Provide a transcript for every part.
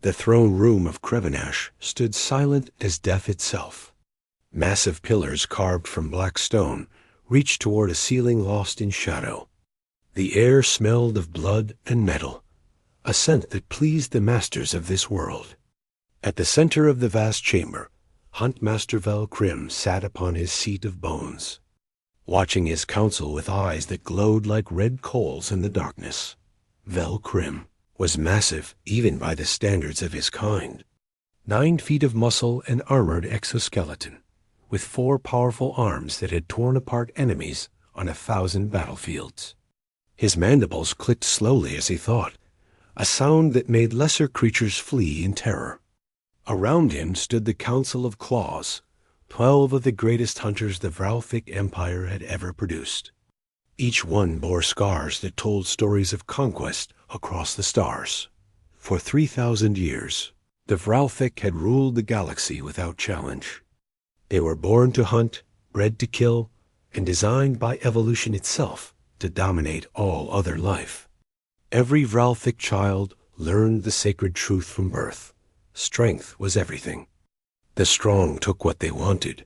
The throne room of Krevenash stood silent as death itself. Massive pillars carved from black stone reached toward a ceiling lost in shadow. The air smelled of blood and metal, a scent that pleased the masters of this world. At the center of the vast chamber, Huntmaster Velcrim sat upon his seat of bones, watching his council with eyes that glowed like red coals in the darkness. Velcrim was massive even by the standards of his kind. 9 feet of muscle and armored exoskeleton, with 4 powerful arms that had torn apart enemies on 1,000 battlefields. His mandibles clicked slowly as he thought, a sound that made lesser creatures flee in terror. Around him stood the Council of Claws, 12 of the greatest hunters the Vralfic Empire had ever produced. Each one bore scars that told stories of conquest across the stars. For 3,000 years, the Vralfic had ruled the galaxy without challenge. They were born to hunt, bred to kill, and designed by evolution itself to dominate all other life. Every Vralfic child learned the sacred truth from birth. Strength was everything. The strong took what they wanted.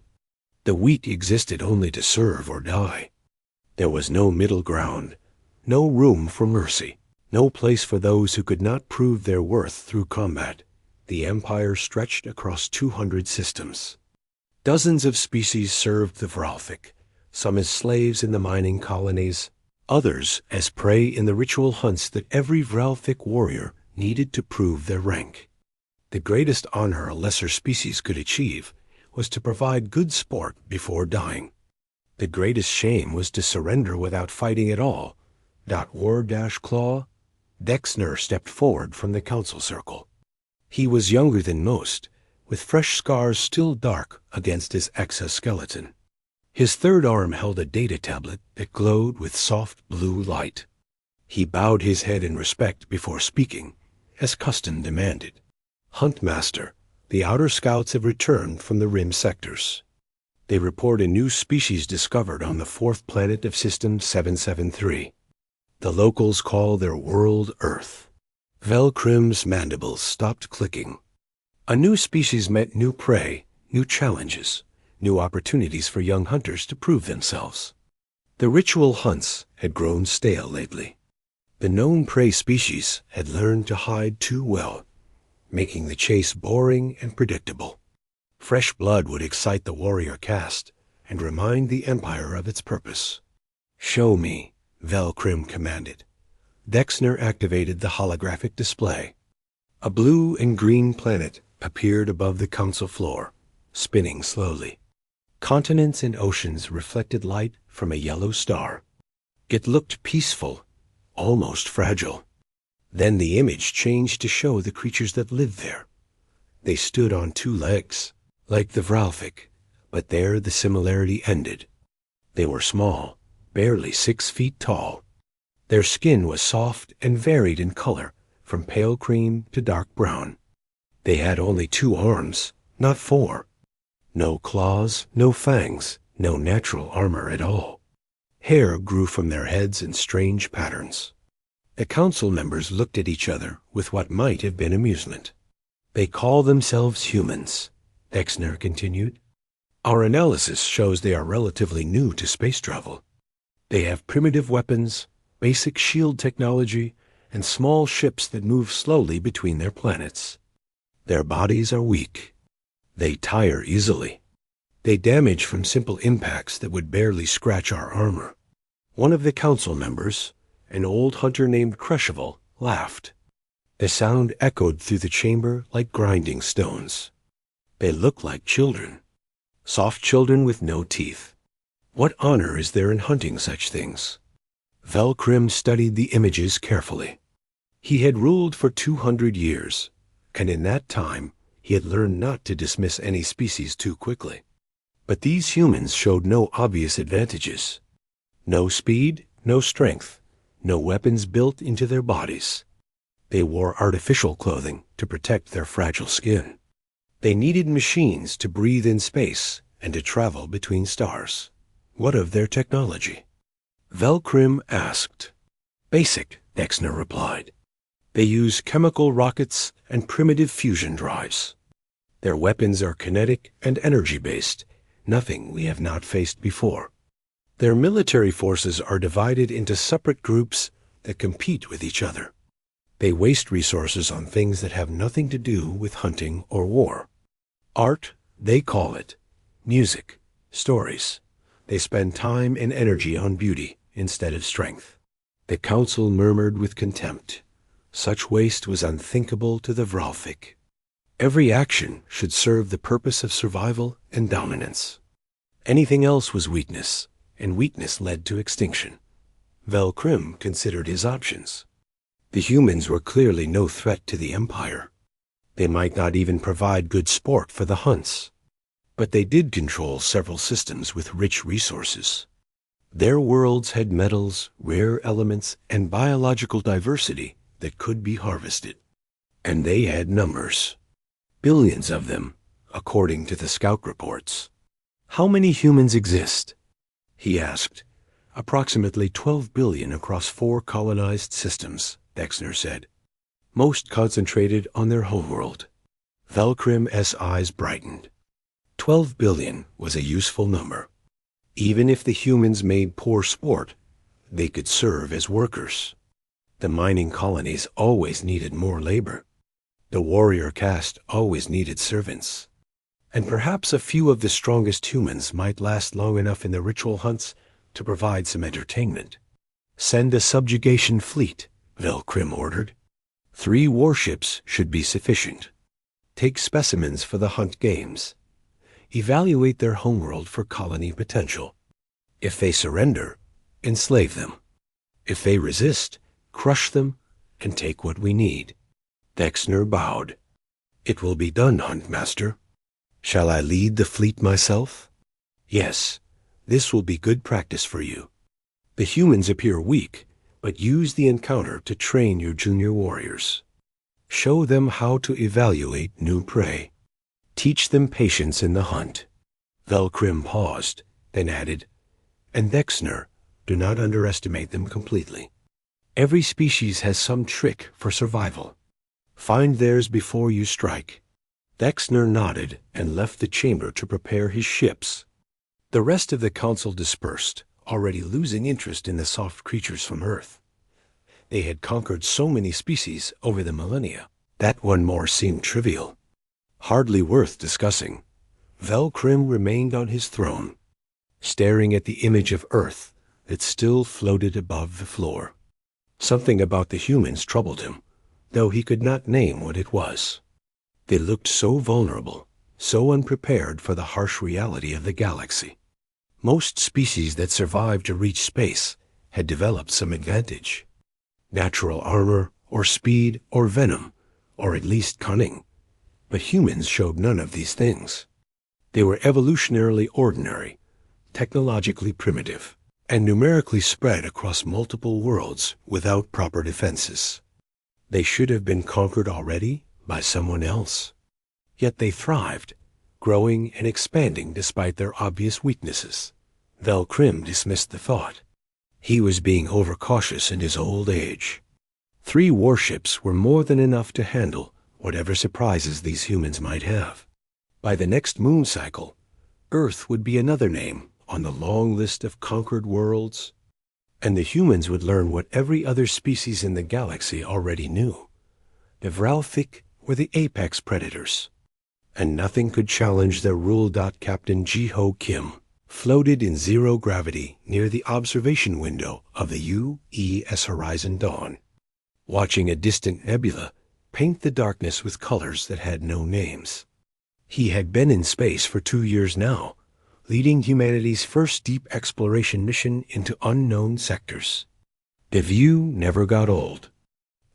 The weak existed only to serve or die. There was no middle ground, no room for mercy, no place for those who could not prove their worth through combat. The Empire stretched across 200 systems. Dozens of species served the Vralfic, some as slaves in the mining colonies, others as prey in the ritual hunts that every Vralfic warrior needed to prove their rank. The greatest honor a lesser species could achieve was to provide good sport before dying. The greatest shame was to surrender without fighting at all. War-Claw, Dexner stepped forward from the council circle. He was younger than most, with fresh scars still dark against his exoskeleton. His third arm held a data tablet that glowed with soft blue light. He bowed his head in respect before speaking, as custom demanded. Huntmaster, the outer scouts have returned from the rim sectors. They report a new species discovered on the 4th planet of System 773. The locals call their world Earth. Velcrim's mandibles stopped clicking. A new species meant new prey, new challenges, new opportunities for young hunters to prove themselves. The ritual hunts had grown stale lately. The known prey species had learned to hide too well, making the chase boring and predictable. Fresh blood would excite the warrior caste and remind the Empire of its purpose. "Show me," Velcrim commanded. Dexner activated the holographic display. A blue and green planet appeared above the council floor, spinning slowly. Continents and oceans reflected light from a yellow star. It looked peaceful, almost fragile. Then the image changed to show the creatures that lived there. They stood on 2 legs, like the Vralfic, but there the similarity ended. They were small, barely 6 feet tall. Their skin was soft and varied in color, from pale cream to dark brown. They had only 2 arms, not 4. No claws, no fangs, no natural armor at all. Hair grew from their heads in strange patterns. The council members looked at each other with what might have been amusement. "They call themselves humans," Dexner continued. "Our analysis shows they are relatively new to space travel. They have primitive weapons, basic shield technology, and small ships that move slowly between their planets. Their bodies are weak. They tire easily. They damage from simple impacts that would barely scratch our armor." One of the council members, an old hunter named Crushable, laughed. The sound echoed through the chamber like grinding stones. "They look like children. Soft children with no teeth. What honor is there in hunting such things?" Velcrim studied the images carefully. He had ruled for 200 years, and in that time he had learned not to dismiss any species too quickly. But these humans showed no obvious advantages. No speed, no strength, no weapons built into their bodies. They wore artificial clothing to protect their fragile skin. They needed machines to breathe in space and to travel between stars. What of their technology? Velcrim asked. "Basic," Dexner replied. "They use chemical rockets and primitive fusion drives. Their weapons are kinetic and energy-based, nothing we have not faced before. Their military forces are divided into separate groups that compete with each other. They waste resources on things that have nothing to do with hunting or war. Art, they call it. Music, stories. They spend time and energy on beauty instead of strength. The council murmured with contempt. Such waste was unthinkable to the Vralfik. Every action should serve the purpose of survival and dominance. Anything else was weakness, and weakness led to extinction. Velkrim considered his options. The humans were clearly no threat to the Empire. They might not even provide good sport for the hunts. But they did control several systems with rich resources. Their worlds had metals, rare elements, and biological diversity that could be harvested. And they had numbers. Billions of them, according to the scout reports. How many humans exist? He asked. Approximately 12 billion across 4 colonized systems, Dexner said. Most concentrated on their homeworld. Velkrim's eyes brightened. 12 billion was a useful number. Even if the humans made poor sport, they could serve as workers. The mining colonies always needed more labor. The warrior caste always needed servants. And perhaps a few of the strongest humans might last long enough in the ritual hunts to provide some entertainment. Send a subjugation fleet, Velkrim ordered. 3 warships should be sufficient. Take specimens for the hunt games. Evaluate their homeworld for colony potential. If they surrender, enslave them. If they resist, crush them and take what we need. Dexner bowed. It will be done, Huntmaster. Shall I lead the fleet myself? Yes, this will be good practice for you. The humans appear weak, but use the encounter to train your junior warriors. Show them how to evaluate new prey. Teach them patience in the hunt. Velkrim paused, then added, and Dexner, do not underestimate them completely. Every species has some trick for survival. Find theirs before you strike. Dexner nodded and left the chamber to prepare his ships. The rest of the council dispersed, already losing interest in the soft creatures from Earth. They had conquered so many species over the millennia that one more seemed trivial. Hardly worth discussing. Velkrim remained on his throne, staring at the image of Earth that still floated above the floor. Something about the humans troubled him, though he could not name what it was. They looked so vulnerable, so unprepared for the harsh reality of the galaxy. Most species that survived to reach space had developed some advantage. Natural armor, or speed, or venom, or at least cunning. But humans showed none of these things. They were evolutionarily ordinary, technologically primitive, and numerically spread across multiple worlds without proper defenses. They should have been conquered already by someone else. Yet they thrived, growing and expanding despite their obvious weaknesses. Velkrim dismissed the thought. He was being overcautious in his old age. 3 warships were more than enough to handle whatever surprises these humans might have. By the next moon cycle, Earth would be another name on the long list of conquered worlds, and the humans would learn what every other species in the galaxy already knew. The Vralfik were the apex predators, and nothing could challenge their rule. Captain Ji-Ho Kim floated in zero gravity near the observation window of the U.E.S. Horizon Dawn, watching a distant nebula paint the darkness with colors that had no names. He had been in space for 2 years now, leading humanity's first deep exploration mission into unknown sectors. The view never got old.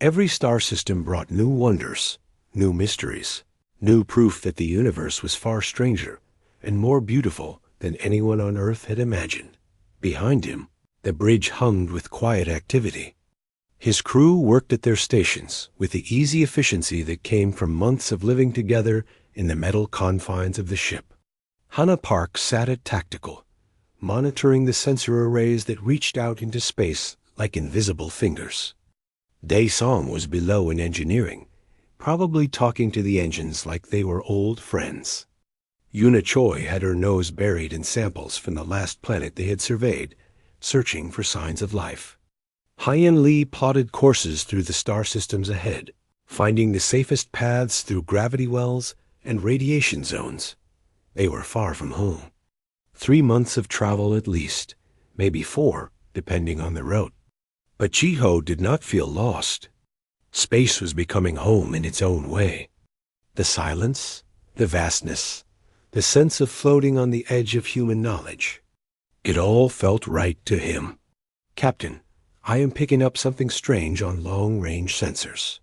Every star system brought new wonders, new mysteries, new proof that the universe was far stranger and more beautiful than anyone on Earth had imagined. Behind him, the bridge hummed with quiet activity. His crew worked at their stations with the easy efficiency that came from months of living together in the metal confines of the ship. Hannah Park sat at tactical, monitoring the sensor arrays that reached out into space like invisible fingers. Dae Song was below in engineering, probably talking to the engines like they were old friends. Yuna Choi had her nose buried in samples from the last planet they had surveyed, searching for signs of life. Hyen Lee plotted courses through the star systems ahead, finding the safest paths through gravity wells and radiation zones. They were far from home. 3 months of travel at least, maybe 4, depending on the route. But Ji-ho did not feel lost. Space was becoming home in its own way. The silence, the vastness, the sense of floating on the edge of human knowledge. It all felt right to him. "Captain, I am picking up something strange on long-range sensors."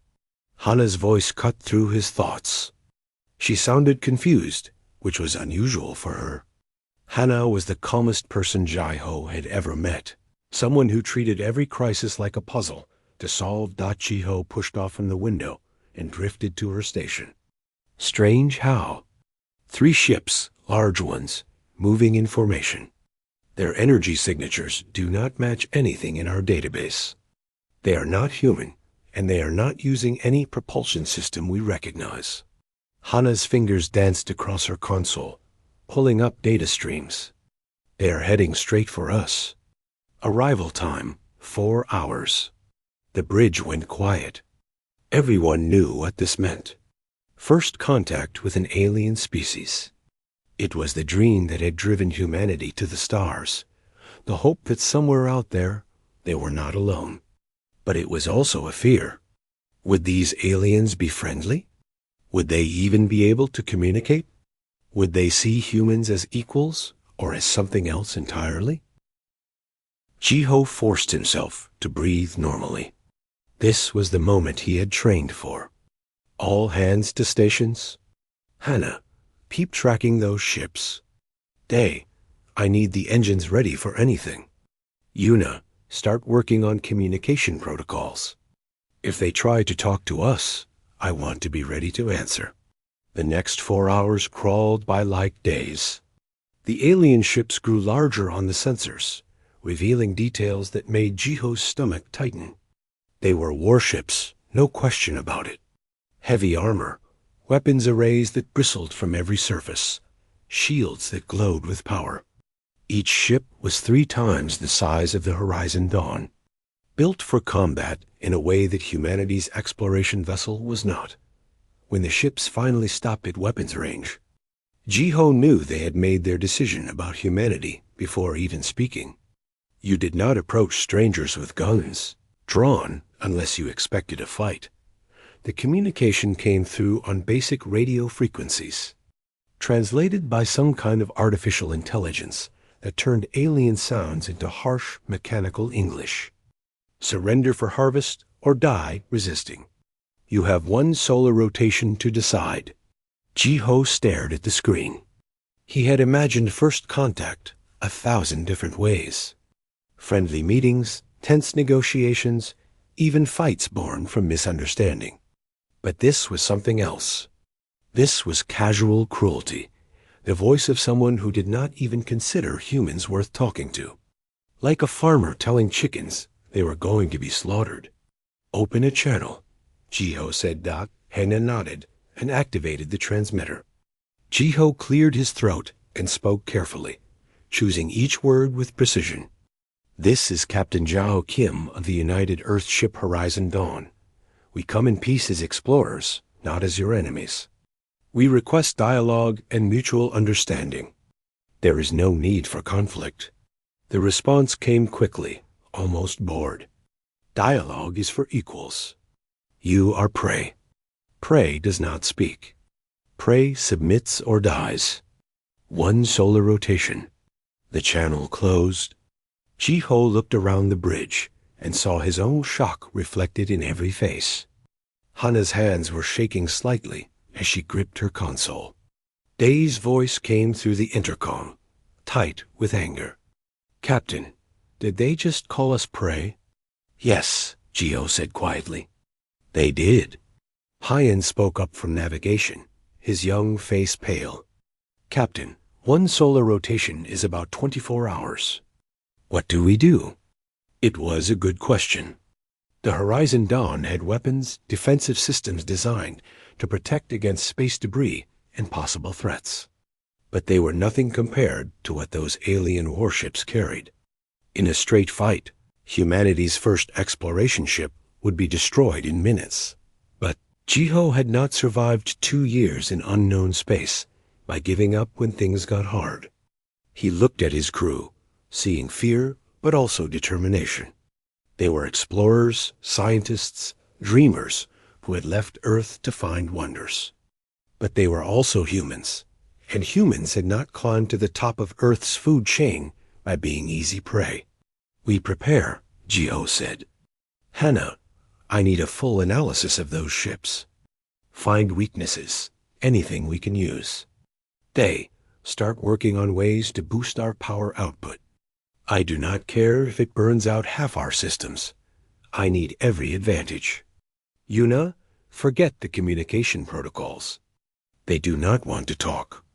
Hana's voice cut through his thoughts. She sounded confused, which was unusual for her. Hana was the calmest person Ji-ho had ever met, someone who treated every crisis like a puzzle to solve. Ji-ho pushed off from the window and drifted to her station. Strange how? 3 ships, large ones, moving in formation. Their energy signatures do not match anything in our database. They are not human, and they are not using any propulsion system we recognize. Hana's fingers danced across her console, pulling up data streams. They are heading straight for us. Arrival time, 4 hours. The bridge went quiet. Everyone knew what this meant. First contact with an alien species. It was the dream that had driven humanity to the stars, the hope that somewhere out there they were not alone. But it was also a fear. Would these aliens be friendly? Would they even be able to communicate? Would they see humans as equals or as something else entirely? Ji-ho forced himself to breathe normally. This was the moment he had trained for. All hands to stations. Hana, keep tracking those ships. Day, I need the engines ready for anything. Yuna, start working on communication protocols. If they try to talk to us, I want to be ready to answer. The next 4 hours crawled by like days. The alien ships grew larger on the sensors, revealing details that made Ji-ho's stomach tighten. They were warships, no question about it. Heavy armor, weapons arrays that bristled from every surface, shields that glowed with power. Each ship was 3 times the size of the Horizon Dawn, built for combat in a way that humanity's exploration vessel was not. When the ships finally stopped at weapons range, Ji-ho knew they had made their decision about humanity before even speaking. You did not approach strangers with guns, drawn unless you expected a fight. The communication came through on basic radio frequencies, translated by some kind of artificial intelligence that turned alien sounds into harsh, mechanical English. Surrender for harvest or die resisting. You have 1 solar rotation to decide. Ji-ho stared at the screen. He had imagined first contact 1,000 different ways. Friendly meetings, tense negotiations, even fights born from misunderstanding. But this was something else. This was casual cruelty, the voice of someone who did not even consider humans worth talking to. Like a farmer telling chickens they were going to be slaughtered. Open a channel, Ji-ho said. Hana nodded and activated the transmitter. Ji-ho cleared his throat and spoke carefully, choosing each word with precision. This is Captain Jao Kim of the United Earth ship Horizon Dawn. We come in peace as explorers, not as your enemies. We request dialogue and mutual understanding. There is no need for conflict. The response came quickly, almost bored. Dialogue is for equals. You are prey. Prey does not speak. Prey submits or dies. 1 solar rotation. The channel closed. Ji-ho looked around the bridge and saw his own shock reflected in every face. Hana's hands were shaking slightly as she gripped her console. Day's voice came through the intercom, tight with anger. Captain, did they just call us prey? Yes, Ji-ho said quietly. They did. Hyen spoke up from navigation, his young face pale. Captain, 1 solar rotation is about 24 hours. What do we do? It was a good question. The Horizon Dawn had weapons, defensive systems designed to protect against space debris and possible threats. But they were nothing compared to what those alien warships carried. In a straight fight, humanity's first exploration ship would be destroyed in minutes. But Jiho had not survived 2 years in unknown space by giving up when things got hard. He looked at his crew, seeing fear but also determination. They were explorers, scientists, dreamers who had left Earth to find wonders. But they were also humans, and humans had not climbed to the top of Earth's food chain by being easy prey. "We prepare," Jiho said. "Hannah, I need a full analysis of those ships. Find weaknesses, anything we can use. They start working on ways to boost our power output. I do not care if it burns out half our systems. I need every advantage. Yuna, forget the communication protocols. They do not want to talk.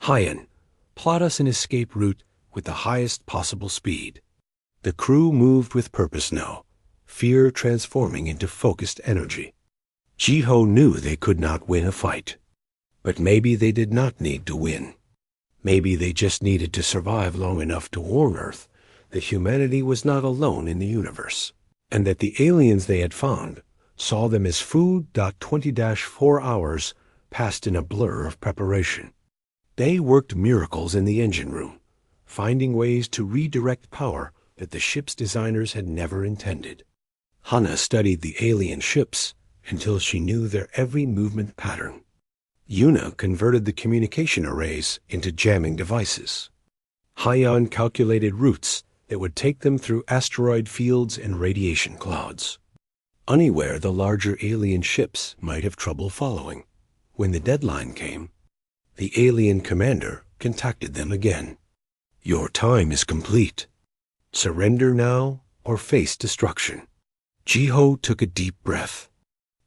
Hyan, plot us an escape route with the highest possible speed." The crew moved with purpose now, fear transforming into focused energy. Jiho knew they could not win a fight. But maybe they did not need to win. Maybe they just needed to survive long enough to warn Earth that humanity was not alone in the universe, and that the aliens they had found saw them as food. 20-4 hours passed in a blur of preparation. They worked miracles in the engine room, finding ways to redirect power that the ship's designers had never intended. Hannah studied the alien ships until she knew their every movement pattern. Yuna converted the communication arrays into jamming devices. Hyan calculated routes that would take them through asteroid fields and radiation clouds. Anywhere the larger alien ships might have trouble following. When the deadline came, the alien commander contacted them again. "Your time is complete. Surrender now or face destruction." Jiho took a deep breath.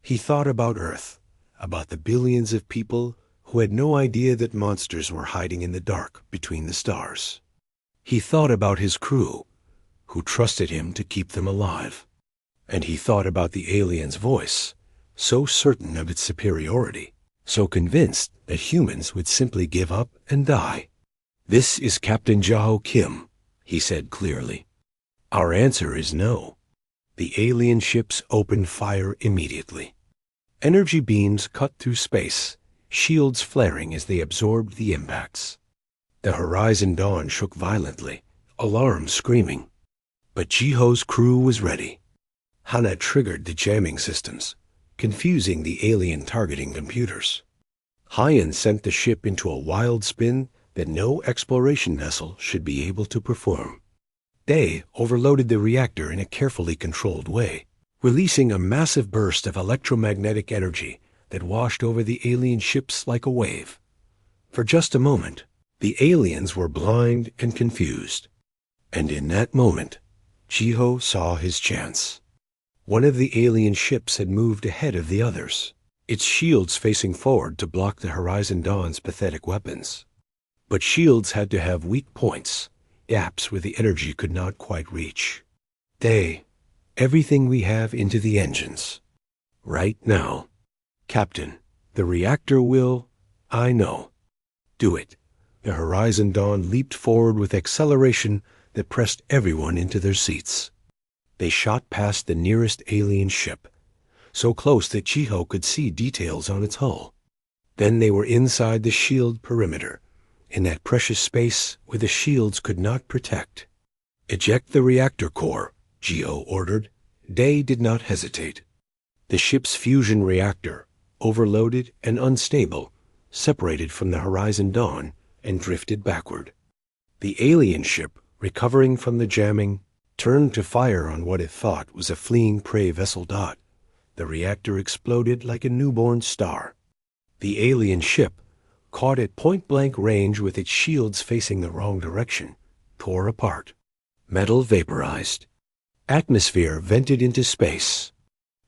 He thought about Earth, about the billions of people who had no idea that monsters were hiding in the dark between the stars. He thought about his crew, who trusted him to keep them alive. And he thought about the alien's voice, so certain of its superiority, so convinced that humans would simply give up and die. "This is Captain Jaho Kim," he said clearly. "Our answer is no." The alien ships opened fire immediately. Energy beams cut through space, shields flaring as they absorbed the impacts. The Horizon Dawn shook violently, alarm screaming. But Jiho's crew was ready. Hannah triggered the jamming systems, confusing the alien targeting computers. Hyan sent the ship into a wild spin that no exploration vessel should be able to perform. They overloaded the reactor in a carefully controlled way, releasing a massive burst of electromagnetic energy that washed over the alien ships like a wave. For just a moment, the aliens were blind and confused. And in that moment, Jiho saw his chance. One of the alien ships had moved ahead of the others, its shields facing forward to block the Horizon Dawn's pathetic weapons. But shields had to have weak points, gaps where the energy could not quite reach. Everything we have into the engines. Right now. Captain, the reactor will, I know. Do it. The Horizon Dawn leaped forward with acceleration that pressed everyone into their seats. They shot past the nearest alien ship, so close that Jiho could see details on its hull. Then they were inside the shield perimeter, in that precious space where the shields could not protect. "Eject the reactor core," Jiho ordered. Day did not hesitate. The ship's fusion reactor, overloaded and unstable, separated from the Horizon Dawn and drifted backward. The alien ship, recovering from the jamming, turned to fire on what it thought was a fleeing prey vessel. The reactor exploded like a newborn star. The alien ship, caught at point-blank range with its shields facing the wrong direction, tore apart. Metal vaporized. Atmosphere vented into space.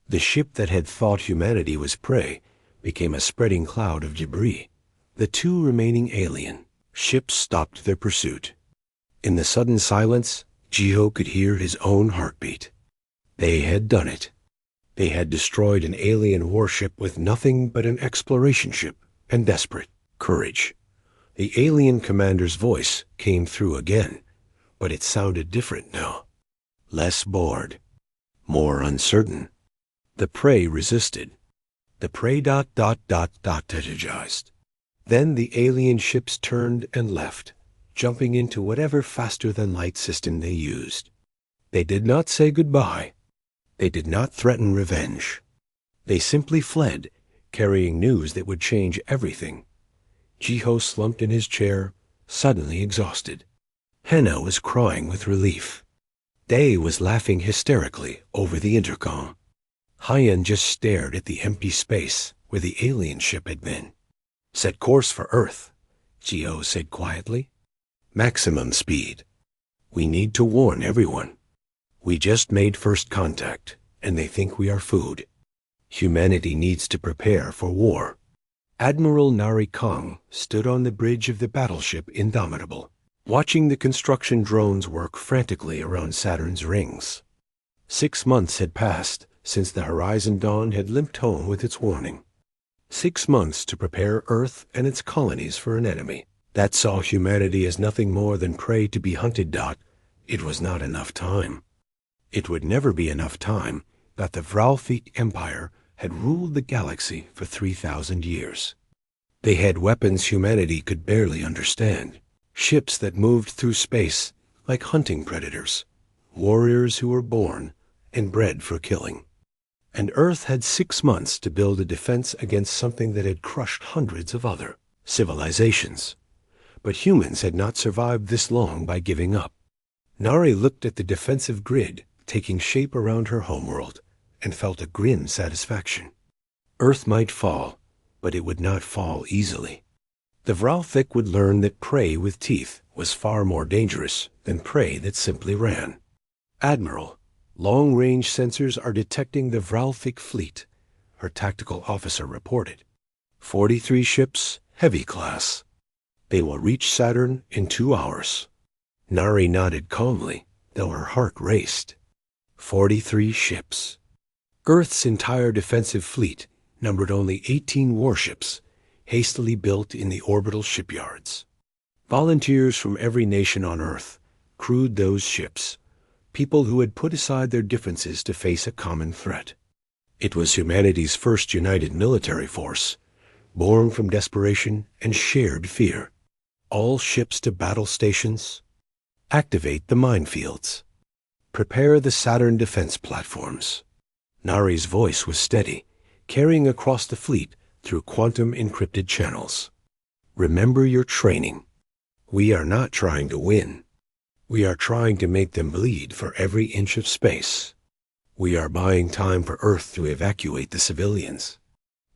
The ship that had thought humanity was prey became a spreading cloud of debris. The two remaining alien ships stopped their pursuit. In the sudden silence, Jiho could hear his own heartbeat. They had done it. They had destroyed an alien warship with nothing but an exploration ship and desperate courage. The alien commander's voice came through again, but it sounded different now. Less bored. More uncertain. The prey resisted. The prey strategized. Then the alien ships turned and left, jumping into whatever faster-than-light system they used. They did not say goodbye. They did not threaten revenge. They simply fled, carrying news that would change everything. Jiho slumped in his chair, suddenly exhausted. Henna was crying with relief. Day was laughing hysterically over the intercom. Hyen just stared at the empty space where the alien ship had been. "Set course for Earth," Jiho said quietly. "Maximum speed. We need to warn everyone. We just made first contact, and they think we are food. Humanity needs to prepare for war." Admiral Nari Kong stood on the bridge of the battleship Indomitable, watching the construction drones work frantically around Saturn's rings. 6 months had passed since the Horizon Dawn had limped home with its warning. 6 months to prepare Earth and its colonies for an enemy that saw humanity as nothing more than prey to be hunted. It was not enough time. It would never be enough time that the Vralfik Empire had ruled the galaxy for 3,000 years. They had weapons humanity could barely understand, ships that moved through space like hunting predators, warriors who were born and bred for killing. And Earth had 6 months to build a defense against something that had crushed hundreds of other civilizations. But humans had not survived this long by giving up. Nari looked at the defensive grid taking shape around her homeworld and felt a grim satisfaction. Earth might fall, but it would not fall easily. The Vralfik would learn that prey with teeth was far more dangerous than prey that simply ran. "Admiral, long-range sensors are detecting the Vralfik fleet," her tactical officer reported. 43 ships, heavy class. They will reach Saturn in 2 hours. Nari nodded calmly, though her heart raced. 43 ships. Earth's entire defensive fleet numbered only 18 warships, hastily built in the orbital shipyards. Volunteers from every nation on Earth crewed those ships, people who had put aside their differences to face a common threat. It was humanity's first united military force, born from desperation and shared fear. All ships to battle stations. Activate the minefields. Prepare the Saturn defense platforms. Nari's voice was steady, carrying across the fleet through quantum-encrypted channels. Remember your training. We are not trying to win. We are trying to make them bleed for every inch of space. We are buying time for Earth to evacuate the civilians.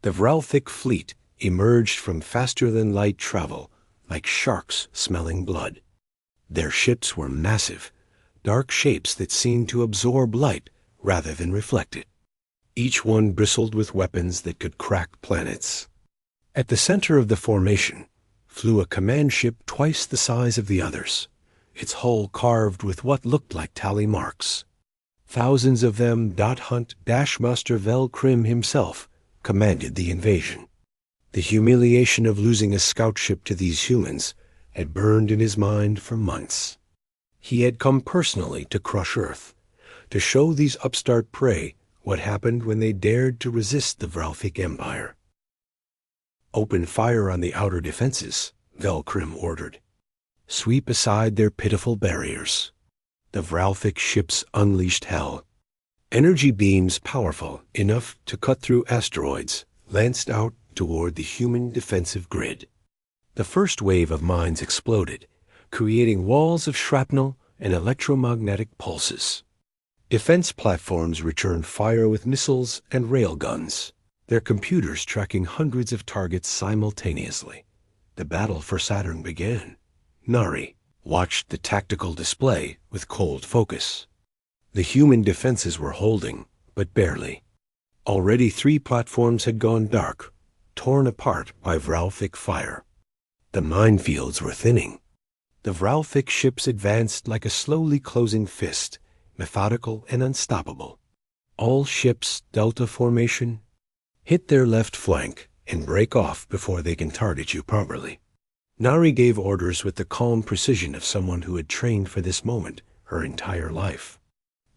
The Vralfik fleet emerged from faster-than-light travel like sharks smelling blood. Their ships were massive, dark shapes that seemed to absorb light rather than reflect it. Each one bristled with weapons that could crack planets. At the center of the formation flew a command ship twice the size of the others, its hull carved with what looked like tally marks. Thousands of them. Master Velkrim himself commanded the invasion. The humiliation of losing a scout ship to these humans had burned in his mind for months. He had come personally to crush Earth, to show these upstart prey what happened when they dared to resist the Vralfik Empire. "Open fire on the outer defenses," Velkrim ordered. "Sweep aside their pitiful barriers." The Vralfik ships unleashed hell. Energy beams powerful enough to cut through asteroids lanced out toward the human defensive grid. The first wave of mines exploded, creating walls of shrapnel and electromagnetic pulses. Defense platforms returned fire with missiles and railguns, their computers tracking hundreds of targets simultaneously. The battle for Saturn began. Nari watched the tactical display with cold focus. The human defenses were holding, but barely. Already 3 platforms had gone dark, torn apart by Vralfik fire. The minefields were thinning. The Vralfik ships advanced like a slowly closing fist, methodical and unstoppable. All ships Delta formation. Hit their left flank and break off before they can target you properly. Nari gave orders with the calm precision of someone who had trained for this moment her entire life.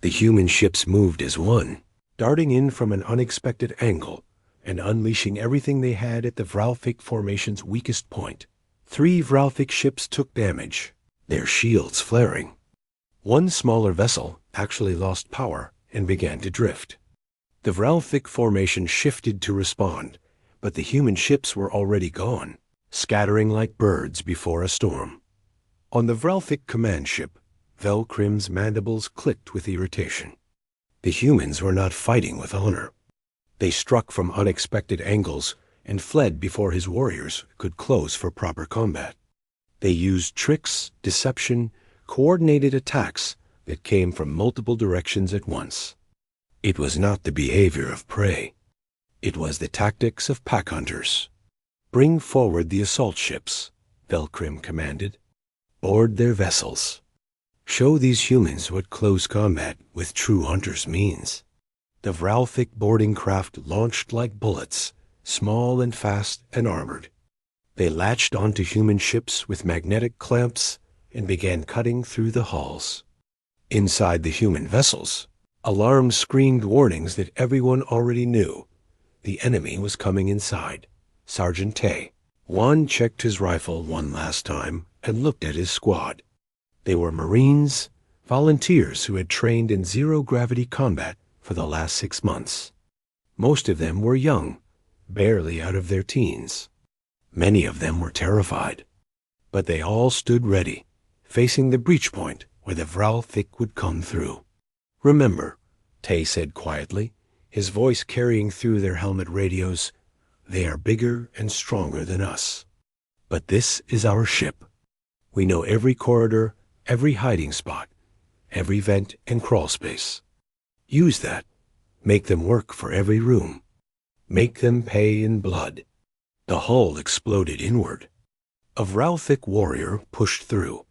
The human ships moved as one, darting in from an unexpected angle and unleashing everything they had at the Vralfik formation's weakest point. 3 Vralfik ships took damage, their shields flaring. One smaller vessel actually lost power and began to drift. The Vralfik formation shifted to respond, but the human ships were already gone, scattering like birds before a storm. On the Vralfik command ship, Velkrim's mandibles clicked with irritation. The humans were not fighting with honor. They struck from unexpected angles and fled before his warriors could close for proper combat. They used tricks, deception, coordinated attacks that came from multiple directions at once. It was not the behavior of prey. It was the tactics of pack hunters. Bring forward the assault ships, Velkrim commanded. Board their vessels. Show these humans what close combat with true hunters means. The Vralfik boarding craft launched like bullets, small and fast and armored. They latched onto human ships with magnetic clamps and began cutting through the hulls. Inside the human vessels, alarms screamed warnings that everyone already knew. The enemy was coming inside. Sergeant Tay. Juan checked his rifle one last time and looked at his squad. They were Marines, volunteers who had trained in zero-gravity combat for the last 6 months. Most of them were young, barely out of their teens. Many of them were terrified. But they all stood ready, facing the breach point where the Vralfik would come through. Remember, Tay said quietly, his voice carrying through their helmet radios, they are bigger and stronger than us. But this is our ship. We know every corridor, every hiding spot, every vent and crawl space. Use that. Make them work for every room. Make them pay in blood. The hull exploded inward. A Vralfik warrior pushed through.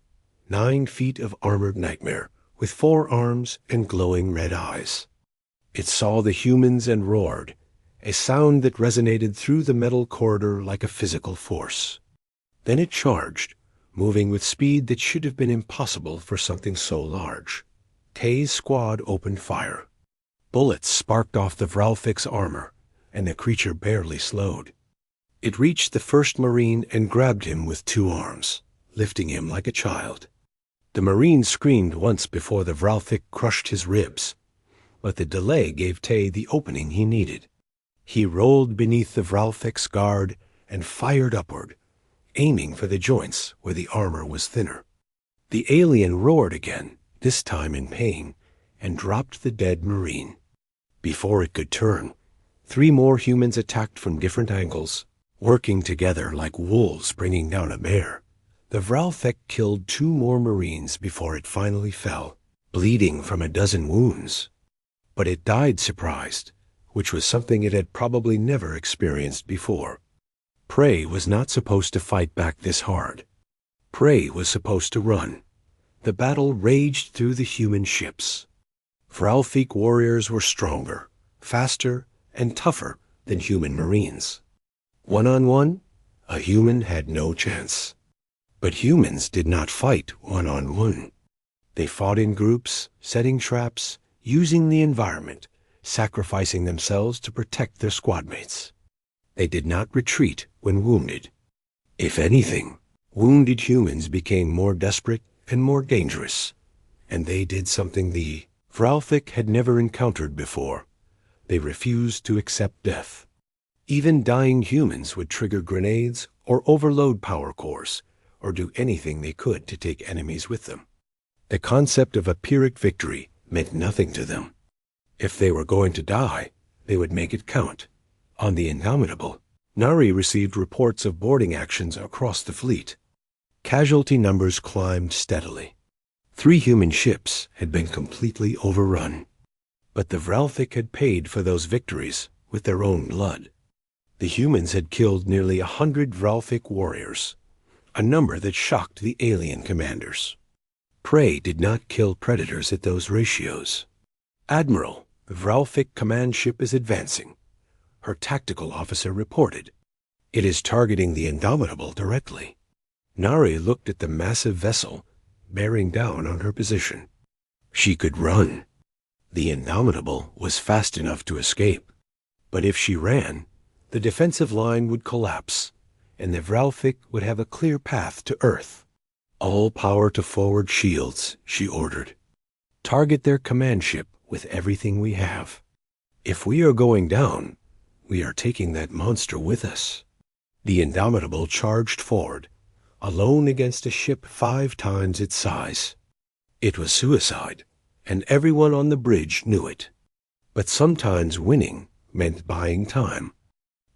9 feet of armored nightmare, with 4 arms and glowing red eyes. It saw the humans and roared, a sound that resonated through the metal corridor like a physical force. Then it charged, moving with speed that should have been impossible for something so large. Tay's squad opened fire. Bullets sparked off the Vralfik's armor, and the creature barely slowed. It reached the first Marine and grabbed him with 2 arms, lifting him like a child. The Marine screamed once before the Vralfik crushed his ribs, but the delay gave Tay the opening he needed. He rolled beneath the Vralfik's guard and fired upward, aiming for the joints where the armor was thinner. The alien roared again, this time in pain, and dropped the dead Marine. Before it could turn, 3 more humans attacked from different angles, working together like wolves bringing down a bear. The Vralfik killed 2 more Marines before it finally fell, bleeding from a dozen wounds. But it died surprised, which was something it had probably never experienced before. Prey was not supposed to fight back this hard. Prey was supposed to run. The battle raged through the human ships. Vralfik warriors were stronger, faster, and tougher than human Marines. One-on-one, a human had no chance. But humans did not fight one-on-one. They fought in groups, setting traps, using the environment, sacrificing themselves to protect their squadmates. They did not retreat when wounded. If anything, wounded humans became more desperate and more dangerous, and they did something the Vralfik had never encountered before. They refused to accept death. Even dying humans would trigger grenades or overload power cores, or do anything they could to take enemies with them. The concept of a Pyrrhic victory meant nothing to them. If they were going to die, they would make it count. On the Indomitable, Nari received reports of boarding actions across the fleet. Casualty numbers climbed steadily. 3 human ships had been completely overrun. But the Vralfik had paid for those victories with their own blood. The humans had killed nearly 100 Vralfik warriors, a number that shocked the alien commanders. Prey did not kill predators at those ratios. Admiral, The Vralfik command ship is advancing, her tactical officer reported. It is targeting the Indomitable directly. Nari looked at the massive vessel, bearing down on her position. She could run. The Indomitable was fast enough to escape. But if she ran, the defensive line would collapse, and the Vralfik would have a clear path to Earth. All power to forward shields, she ordered. Target their command ship with everything we have. If we are going down, we are taking that monster with us. The Indomitable charged forward, alone against a ship 5 times its size. It was suicide, and everyone on the bridge knew it. But sometimes winning meant buying time.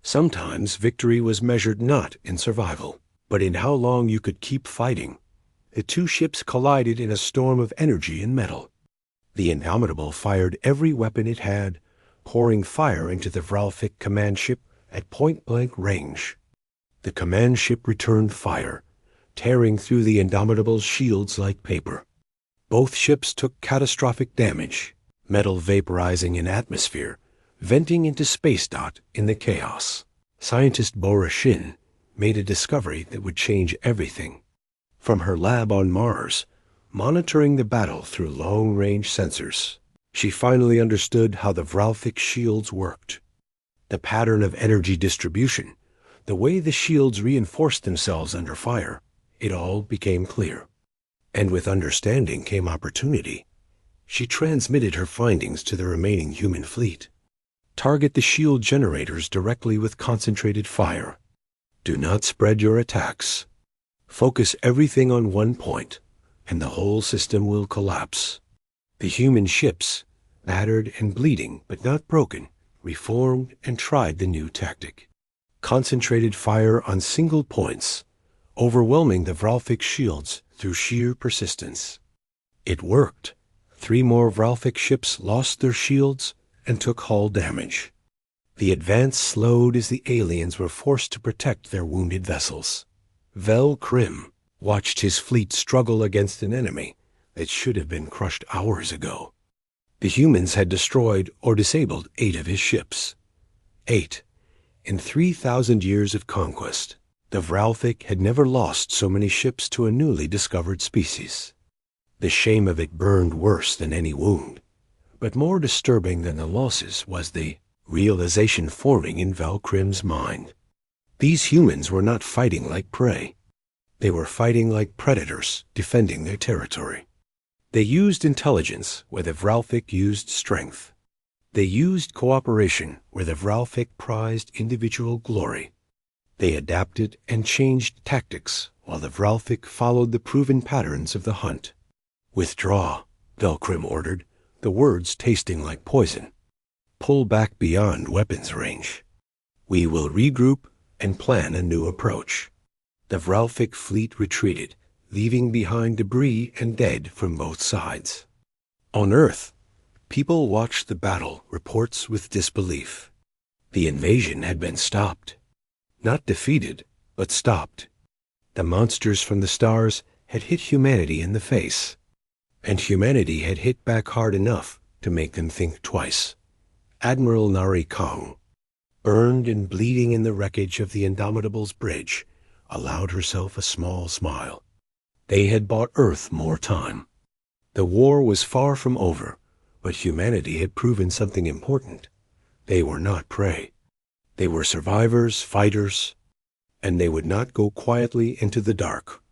Sometimes victory was measured not in survival, but in how long you could keep fighting. The 2 ships collided in a storm of energy and metal. The Indomitable fired every weapon it had, pouring fire into the Vralfik command ship at point-blank range. The command ship returned fire, tearing through the Indomitable's shields like paper. Both ships took catastrophic damage, metal vaporizing in atmosphere, venting into space dot in the chaos. Scientist Bora Shin made a discovery that would change everything. From her lab on Mars, monitoring the battle through long-range sensors, she finally understood how the Vralfik shields worked. The pattern of energy distribution, the way the shields reinforced themselves under fire, it all became clear. And with understanding came opportunity. She transmitted her findings to the remaining human fleet. Target the shield generators directly with concentrated fire. Do not spread your attacks. Focus everything on one point, and the whole system will collapse. The human ships, battered and bleeding but not broken, reformed and tried the new tactic. Concentrated fire on single points, overwhelming the Vralfik shields through sheer persistence. It worked. 3 more Vralfik ships lost their shields and took hull damage. The advance slowed as the aliens were forced to protect their wounded vessels. Vel Krim watched his fleet struggle against an enemy that should have been crushed hours ago. The humans had destroyed or disabled 8 of his ships. 8. In 3,000 years of conquest, the Vralfik had never lost so many ships to a newly discovered species. The shame of it burned worse than any wound, but more disturbing than the losses was the realization forming in Vel Krim's mind. These humans were not fighting like prey. They were fighting like predators defending their territory. They used intelligence where the Vralfik used strength. They used cooperation where the Vralfik prized individual glory. They adapted and changed tactics while the Vralfik followed the proven patterns of the hunt. Withdraw, Vel Krim ordered, the words tasting like poison. Pull back beyond weapons range. We will regroup and plan a new approach. The Vralfik fleet retreated, leaving behind debris and dead from both sides. On Earth, people watched the battle reports with disbelief. The invasion had been stopped. Not defeated, but stopped. The monsters from the stars had hit humanity in the face, and humanity had hit back hard enough to make them think twice. Admiral Nari Kong, burned and bleeding in the wreckage of the Indomitable's bridge, allowed herself a small smile. They had bought Earth more time. The war was far from over, but humanity had proven something important. They were not prey. They were survivors, fighters, and they would not go quietly into the dark.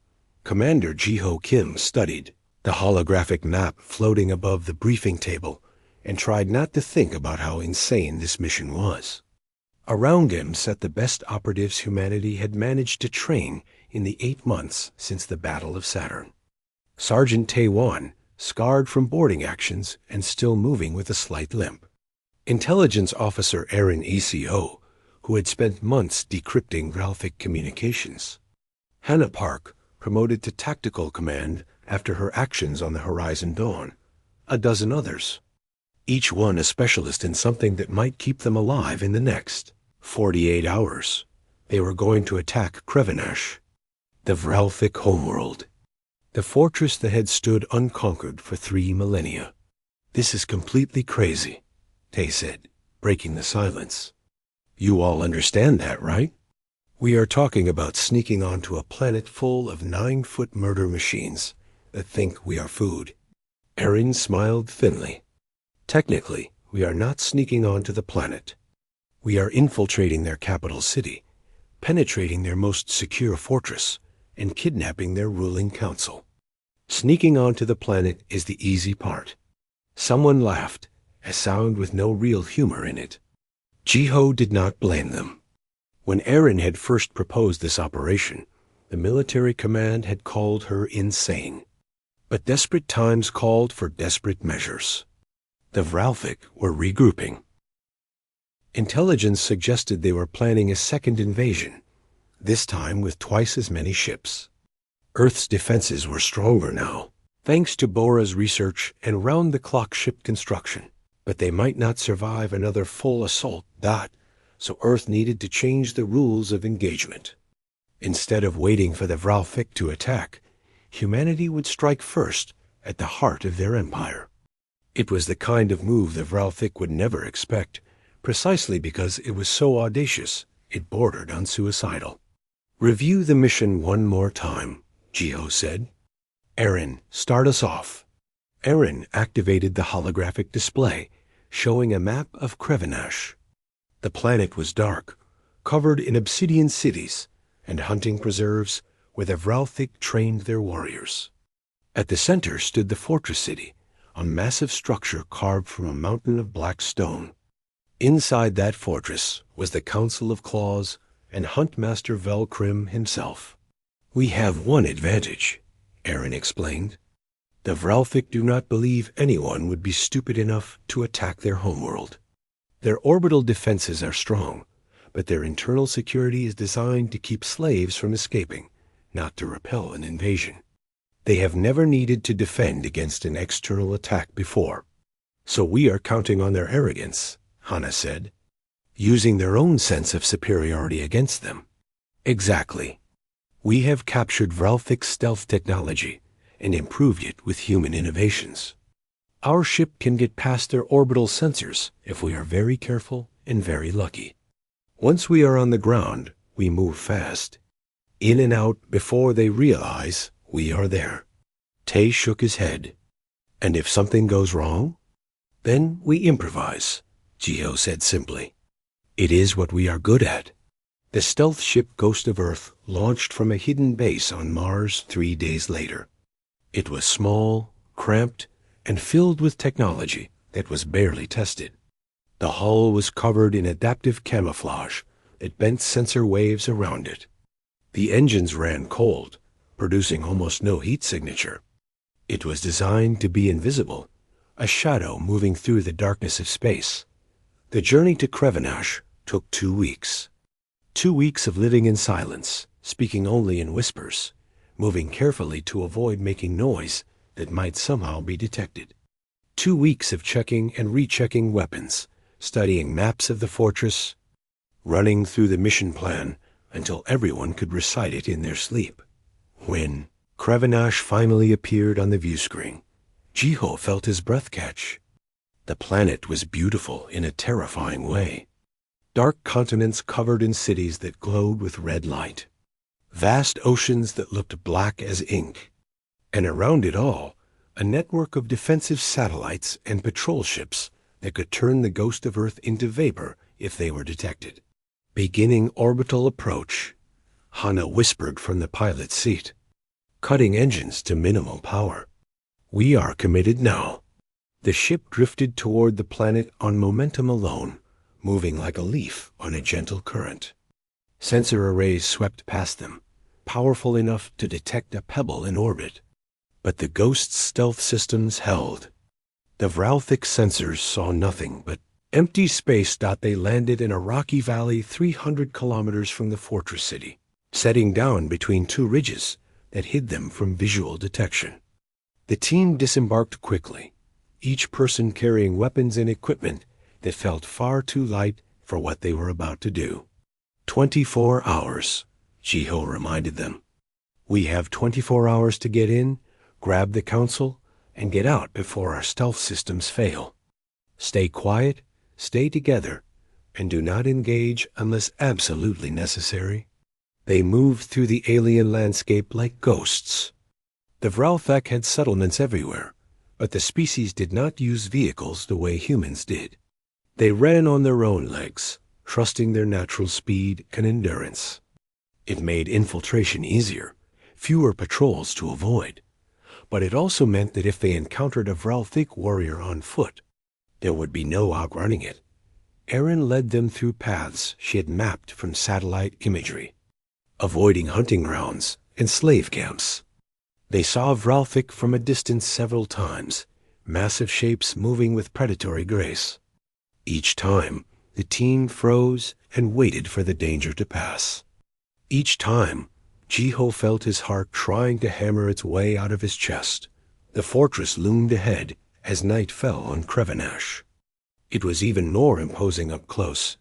Commander Jiho Kim studied the holographic map floating above the briefing table and tried not to think about how insane this mission was. Around him sat the best operatives humanity had managed to train in the 8 months since the Battle of Saturn. Sergeant Taewan, scarred from boarding actions and still moving with a slight limp. Intelligence Officer Aaron ECO, who had spent months decrypting Vralfik communications. Hannah Park, promoted to Tactical Command after her actions on the Horizon Dawn. A dozen others. Each one a specialist in something that might keep them alive in the next 48 hours. They were going to attack Krevenash, the Vralfik homeworld, the fortress that had stood unconquered for 3 millennia. This is completely crazy, Tay said, breaking the silence. You all understand that, right? We are talking about sneaking onto a planet full of 9-foot murder machines that think we are food. Erin smiled thinly. Technically, we are not sneaking onto the planet. We are infiltrating their capital city, penetrating their most secure fortress, and kidnapping their ruling council. Sneaking onto the planet is the easy part. Someone laughed, a sound with no real humor in it. Jiho did not blame them. When Erin had first proposed this operation, the military command had called her insane. But desperate times called for desperate measures. The Vralfik were regrouping. Intelligence suggested they were planning a second invasion, this time with twice as many ships. Earth's defenses were stronger now, thanks to Bora's research and round-the-clock ship construction. But they might not survive another full assault, so Earth needed to change the rules of engagement. Instead of waiting for the Vralfik to attack, humanity would strike first at the heart of their empire. It was the kind of move the Vralfik would never expect, precisely because it was so audacious it bordered on suicidal. Review the mission one more time, Jiho said. Erin, start us off. Erin activated the holographic display, showing a map of Krevenash. The planet was dark, covered in obsidian cities and hunting preserves where the Vralfik trained their warriors. At the center stood the fortress city, a massive structure carved from a mountain of black stone. Inside that fortress was the Council of Claws and Huntmaster Velkrim himself. We have one advantage, Erin explained. The Vralfik do not believe anyone would be stupid enough to attack their homeworld. Their orbital defenses are strong, but their internal security is designed to keep slaves from escaping, not to repel an invasion. They have never needed to defend against an external attack before. So we are counting on their arrogance, Hana said, using their own sense of superiority against them. Exactly. We have captured Vralfik's stealth technology and improved it with human innovations. Our ship can get past their orbital sensors if we are very careful and very lucky. Once we are on the ground, we move fast. In and out before they realize we are there. Tay shook his head. And if something goes wrong? Then we improvise, Jiho said simply. It is what we are good at. The stealth ship Ghost of Earth launched from a hidden base on Mars 3 days later. It was small, cramped, and filled with technology that was barely tested. The hull was covered in adaptive camouflage that bent sensor waves around it. The engines ran cold, producing almost no heat signature. It was designed to be invisible, a shadow moving through the darkness of space. The journey to Krevenash took 2 weeks. 2 weeks of living in silence, speaking only in whispers, moving carefully to avoid making noise that might somehow be detected. 2 weeks of checking and rechecking weapons, studying maps of the fortress, running through the mission plan until everyone could recite it in their sleep. When Krevenash finally appeared on the view screen, Jiho felt his breath catch. The planet was beautiful in a terrifying way. Dark continents covered in cities that glowed with red light. Vast oceans that looked black as ink. And around it all, a network of defensive satellites and patrol ships that could turn the Ghost of Earth into vapor if they were detected. Beginning orbital approach, Hana whispered from the pilot's seat. Cutting engines to minimal power. We are committed now. The ship drifted toward the planet on momentum alone, moving like a leaf on a gentle current. Sensor arrays swept past them, powerful enough to detect a pebble in orbit. But the Ghost's stealth systems held. The Vralfik sensors saw nothing but empty space. They landed in a rocky valley 300 kilometers from the fortress city, setting down between 2 ridges that hid them from visual detection. The team disembarked quickly, each person carrying weapons and equipment that felt far too light for what they were about to do. 24 hours, Jiho reminded them. We have 24 hours to get in, grab the council, and get out before our stealth systems fail. Stay quiet, Stay together, and do not engage unless absolutely necessary. They moved through the alien landscape like ghosts. The Vralthak had settlements everywhere, but the species did not use vehicles the way humans did. They ran on their own legs, trusting their natural speed and endurance. It made infiltration easier, fewer patrols to avoid, but it also meant that if they encountered a Vralthik warrior on foot, there would be no outrunning it. Erin led them through paths she had mapped from satellite imagery, avoiding hunting grounds and slave camps. They saw Vralthik from a distance several times, massive shapes moving with predatory grace. Each time, the team froze and waited for the danger to pass. Each time, Jiho felt his heart trying to hammer its way out of his chest. The fortress loomed ahead as night fell on Crevanash. It was even more imposing up close,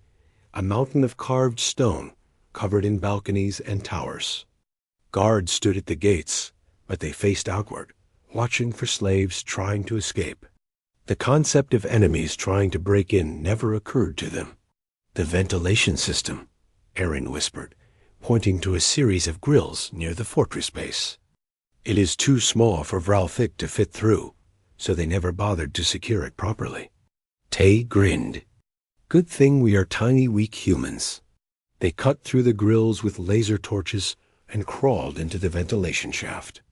a mountain of carved stone covered in balconies and towers. Guards stood at the gates, but they faced outward, watching for slaves trying to escape. The concept of enemies trying to break in never occurred to them. "The ventilation system," Erin whispered, pointing to a series of grills near the fortress base. "It is too small for Vralthik to fit through, so they never bothered to secure it properly." Tay grinned. "Good thing we are tiny, weak humans." They cut through the grills with laser torches and crawled into the ventilation shaft.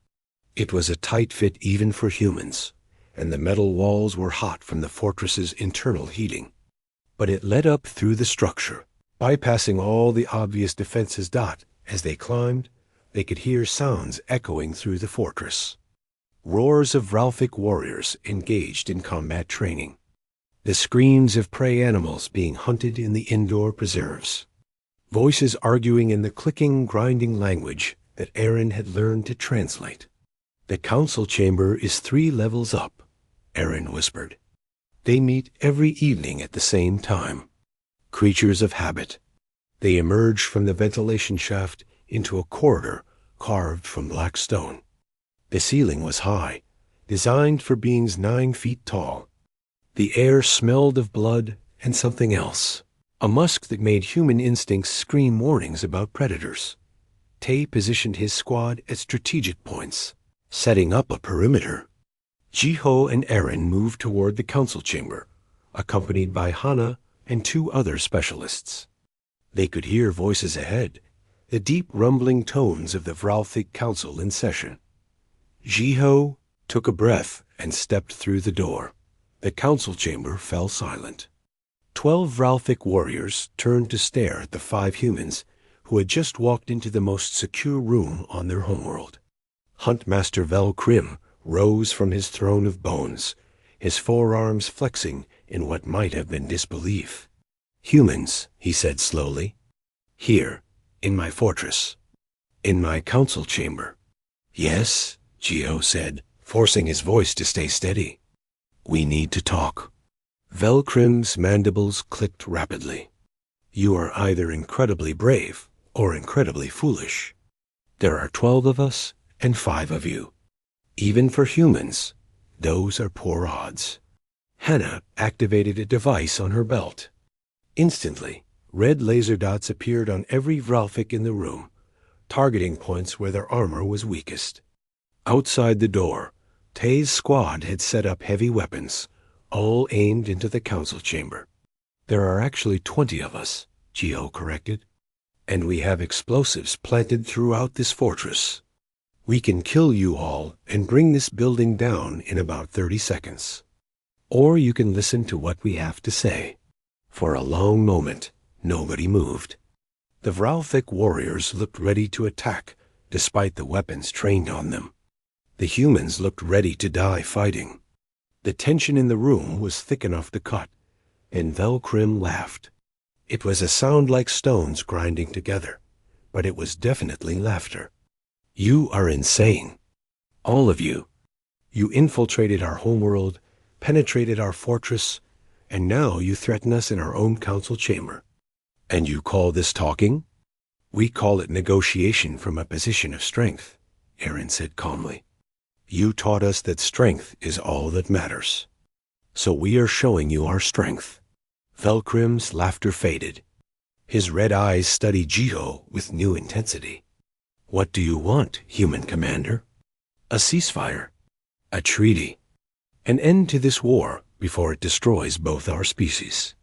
It was a tight fit even for humans, and the metal walls were hot from the fortress's internal heating. But it led up through the structure, bypassing all the obvious defenses. As they climbed, they could hear sounds echoing through the fortress. Roars of Vralthik warriors engaged in combat training. The screams of prey animals being hunted in the indoor preserves. Voices arguing in the clicking, grinding language that Erin had learned to translate. "The council chamber is 3 levels up," Erin whispered. "They meet every evening at the same time. Creatures of habit." They emerged from the ventilation shaft into a corridor carved from black stone. The ceiling was high, designed for beings 9 feet tall. The air smelled of blood and something else, a musk that made human instincts scream warnings about predators. Tay positioned his squad at strategic points, setting up a perimeter. Jiho and Erin moved toward the council chamber, accompanied by Hana and 2 other specialists. They could hear voices ahead, the deep rumbling tones of the Vralthik Council in session. Jiho took a breath and stepped through the door. The council chamber fell silent. 12 Vralthik warriors turned to stare at the 5 humans who had just walked into the most secure room on their homeworld. Huntmaster Velcrim rose from his throne of bones, his forearms flexing in what might have been disbelief. "Humans," he said slowly. "Here, in my fortress. In my council chamber." "Yes," Jiho said, forcing his voice to stay steady. "We need to talk." Velcrim's mandibles clicked rapidly. "You are either incredibly brave or incredibly foolish. There are 12 of us and 5 of you. Even for humans, those are poor odds." Hannah activated a device on her belt. Instantly, red laser dots appeared on every Vralthik in the room, targeting points where their armor was weakest. Outside the door, Tay's squad had set up heavy weapons, all aimed into the council chamber. "There are actually 20 of us," Jiho corrected, "and we have explosives planted throughout this fortress. We can kill you all and bring this building down in about 30 seconds. Or you can listen to what we have to say." For a long moment, nobody moved. The Vralthik warriors looked ready to attack, despite the weapons trained on them. The humans looked ready to die fighting. The tension in the room was thick enough to cut, and Velcrim laughed. It was a sound like stones grinding together, but it was definitely laughter. "You are insane. All of you. You infiltrated our homeworld, penetrated our fortress, and now you threaten us in our own council chamber. And you call this talking?" "We call it negotiation from a position of strength," Erin said calmly. "You taught us that strength is all that matters. So we are showing you our strength. Velcrim's laughter faded. His red eyes studied Jiho with new intensity. What do you want, human commander? A ceasefire. A treaty. An end to this war before it destroys both our species.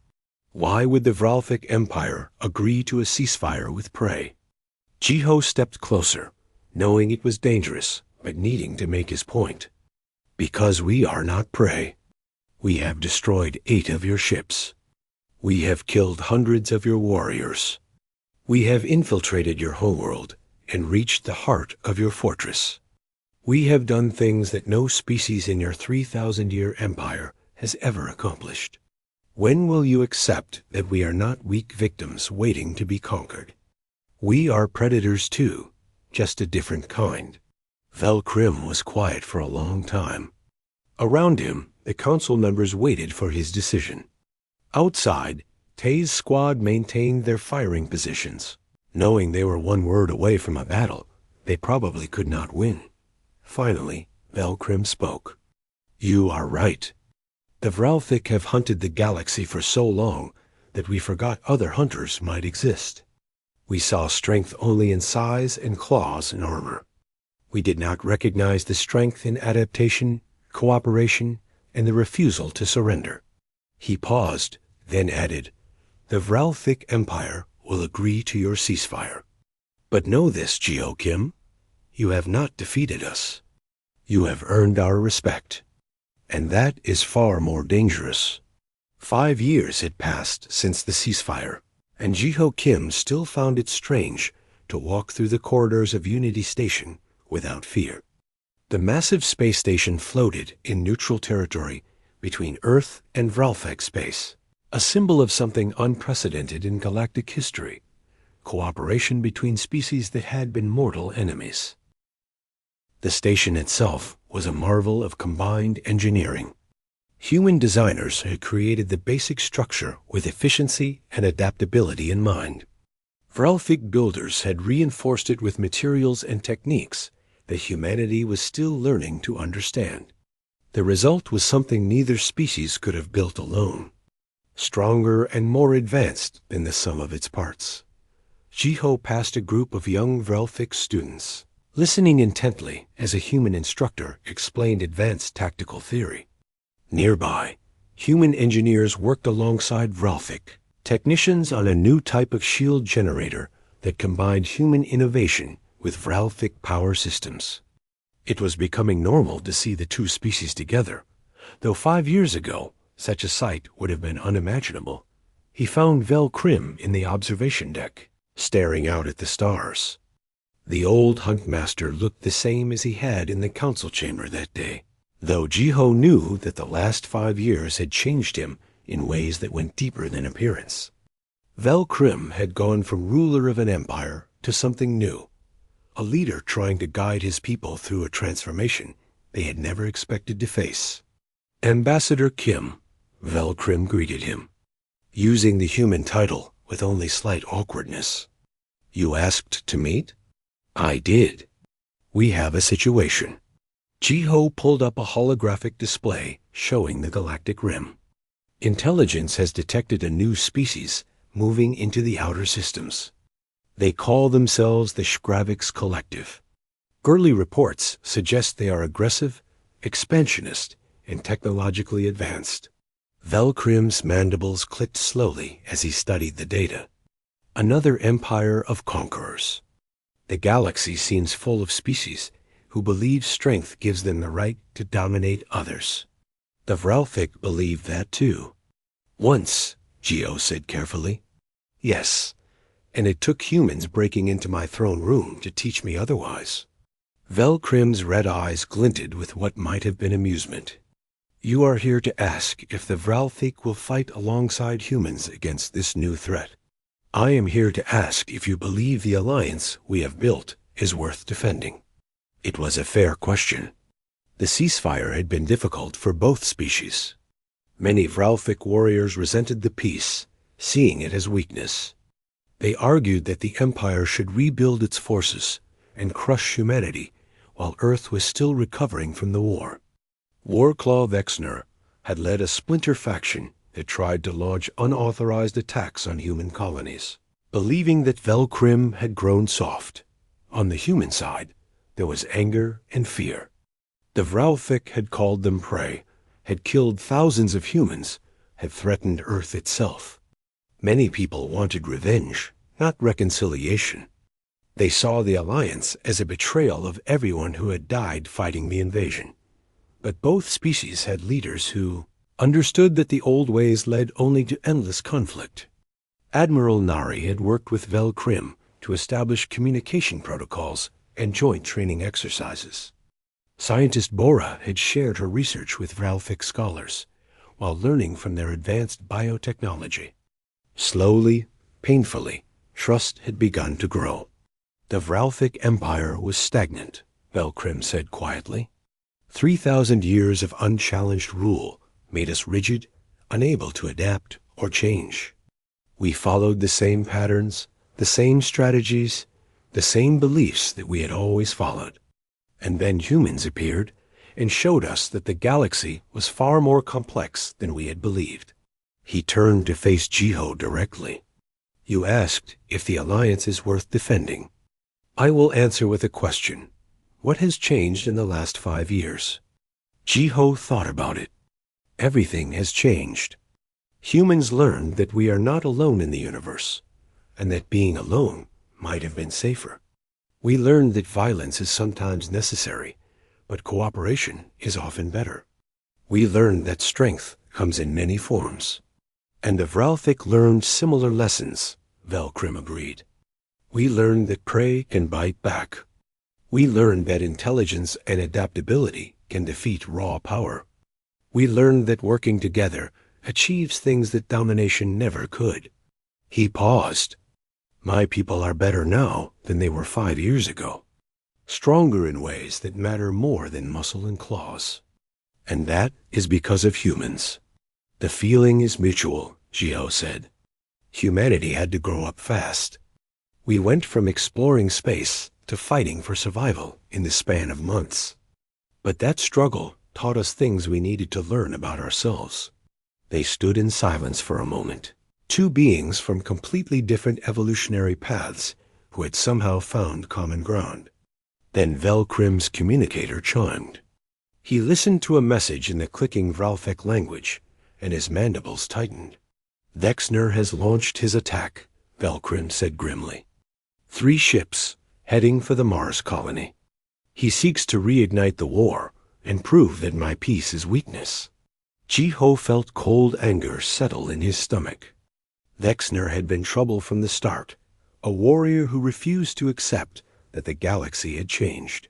Why would the Vralthic Empire agree to a ceasefire with prey? Jiho stepped closer, knowing it was dangerous, but needing to make his point. Because we are not prey. We have destroyed 8 of your ships. We have killed hundreds of your warriors. We have infiltrated your homeworld and reached the heart of your fortress. We have done things that no species in your 3,000-year empire has ever accomplished. When will you accept that we are not weak victims waiting to be conquered? We are predators too, just a different kind. Velcrim was quiet for a long time. Around him, the council members waited for his decision. Outside, Tay's squad maintained their firing positions. Knowing they were one word away from a battle, they probably could not win. Finally, Velcrim spoke. You are right. The Vralthic have hunted the galaxy for so long that we forgot other hunters might exist. We saw strength only in size and claws and armor. We did not recognize the strength in adaptation, cooperation, and the refusal to surrender. He paused, then added, The Vralthic Empire will agree to your ceasefire. But know this, Geokim, you have not defeated us. You have earned our respect. And that is far more dangerous. 5 years had passed since the ceasefire, and Geokim still found it strange to walk through the corridors of Unity Station without fear. The massive space station floated in neutral territory between Earth and Vralthic space, a symbol of something unprecedented in galactic history, cooperation between species that had been mortal enemies. The station itself was a marvel of combined engineering. Human designers had created the basic structure with efficiency and adaptability in mind. Vralthic builders had reinforced it with materials and techniques that humanity was still learning to understand. The result was something neither species could have built alone, stronger and more advanced than the sum of its parts. Jiho passed a group of young Vralthic students, listening intently as a human instructor explained advanced tactical theory. Nearby, human engineers worked alongside Vralthic technicians on a new type of shield generator that combined human innovation with Vralthic power systems. It was becoming normal to see the two species together, though 5 years ago such a sight would have been unimaginable. He found Velcrim in the observation deck, staring out at the stars. The old huntmaster looked the same as he had in the council chamber that day, though Jiho knew that the last 5 years had changed him in ways that went deeper than appearance. Velcrim had gone from ruler of an empire to something new, a leader trying to guide his people through a transformation they had never expected to face. Ambassador Kim, Velcrim greeted him, using the human title with only slight awkwardness. You asked to meet? I did. We have a situation. Jiho pulled up a holographic display showing the galactic rim. Intelligence has detected a new species moving into the outer systems. They call themselves the Shkravix Collective. Early reports suggest they are aggressive, expansionist, and technologically advanced. Velcrim's mandibles clicked slowly as he studied the data. Another empire of conquerors. The galaxy seems full of species who believe strength gives them the right to dominate others. The Vralthic believe that too. Once, Geo said carefully. Yes, and it took humans breaking into my throne room to teach me otherwise. Velcrim's red eyes glinted with what might have been amusement. You are here to ask if the Vralthic will fight alongside humans against this new threat. I am here to ask if you believe the alliance we have built is worth defending. It was a fair question. The ceasefire had been difficult for both species. Many Vralthic warriors resented the peace, seeing it as weakness. They argued that the Empire should rebuild its forces and crush humanity while Earth was still recovering from the war. Warclaw Vexner had led a splinter faction that tried to launch unauthorized attacks on human colonies, believing that Velcrim had grown soft. On the human side, there was anger and fear. The Vralfik had called them prey, had killed thousands of humans, had threatened Earth itself. Many people wanted revenge, not reconciliation. They saw the alliance as a betrayal of everyone who had died fighting the invasion. But both species had leaders who understood that the old ways led only to endless conflict. Admiral Nari had worked with Velcrim to establish communication protocols and joint training exercises. Scientist Bora had shared her research with Vralfik scholars, while learning from their advanced biotechnology. Slowly, painfully, trust had begun to grow. The Vralfik Empire was stagnant, Velcrim said quietly. 3,000 years of unchallenged rule made us rigid, unable to adapt or change. We followed the same patterns, the same strategies, the same beliefs that we had always followed. And then humans appeared and showed us that the galaxy was far more complex than we had believed. He turned to face Jiho directly. You asked if the alliance is worth defending. I will answer with a question. What has changed in the last 5 years? Jiho thought about it. Everything has changed. Humans learned that we are not alone in the universe, and that being alone might have been safer. We learned that violence is sometimes necessary, but cooperation is often better. We learned that strength comes in many forms. And the Vralfik learned similar lessons, Velcrim agreed. We learned that prey can bite back. We learned that intelligence and adaptability can defeat raw power. We learned that working together achieves things that domination never could. He paused. My people are better now than they were 5 years ago. Stronger in ways that matter more than muscle and claws. And that is because of humans. The feeling is mutual, Jiho said. Humanity had to grow up fast. We went from exploring space to fighting for survival in the span of months. But that struggle taught us things we needed to learn about ourselves. They stood in silence for a moment. Two beings from completely different evolutionary paths who had somehow found common ground. Then Velcrim's communicator chimed. He listened to a message in the clicking Vralfik language, and his mandibles tightened. Vexner has launched his attack, Velcrim said grimly. 3 ships, heading for the Mars colony. He seeks to reignite the war and prove that my peace is weakness. Jiho felt cold anger settle in his stomach. Vexner had been trouble from the start, a warrior who refused to accept that the galaxy had changed.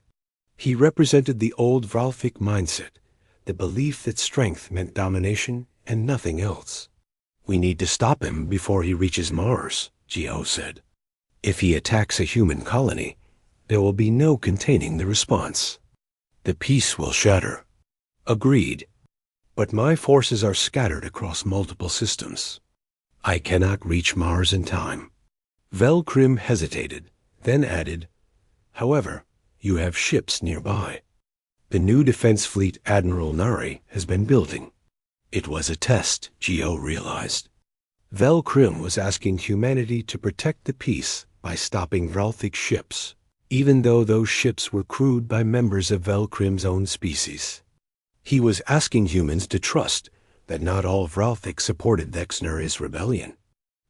He represented the old Vralfik mindset, the belief that strength meant domination and nothing else. We need to stop him before he reaches Mars, Jiho said. If he attacks a human colony, there will be no containing the response. The peace will shatter. Agreed. But my forces are scattered across multiple systems. I cannot reach Mars in time. Velcrim hesitated, then added, However, you have ships nearby. The new defense fleet Admiral Nari has been building. It was a test, Jiho realized. Velcrim was asking humanity to protect the peace by stopping Vralfik ships, even though those ships were crewed by members of Velcrim's own species. He was asking humans to trust that not all Vralfik supported Vexner's rebellion.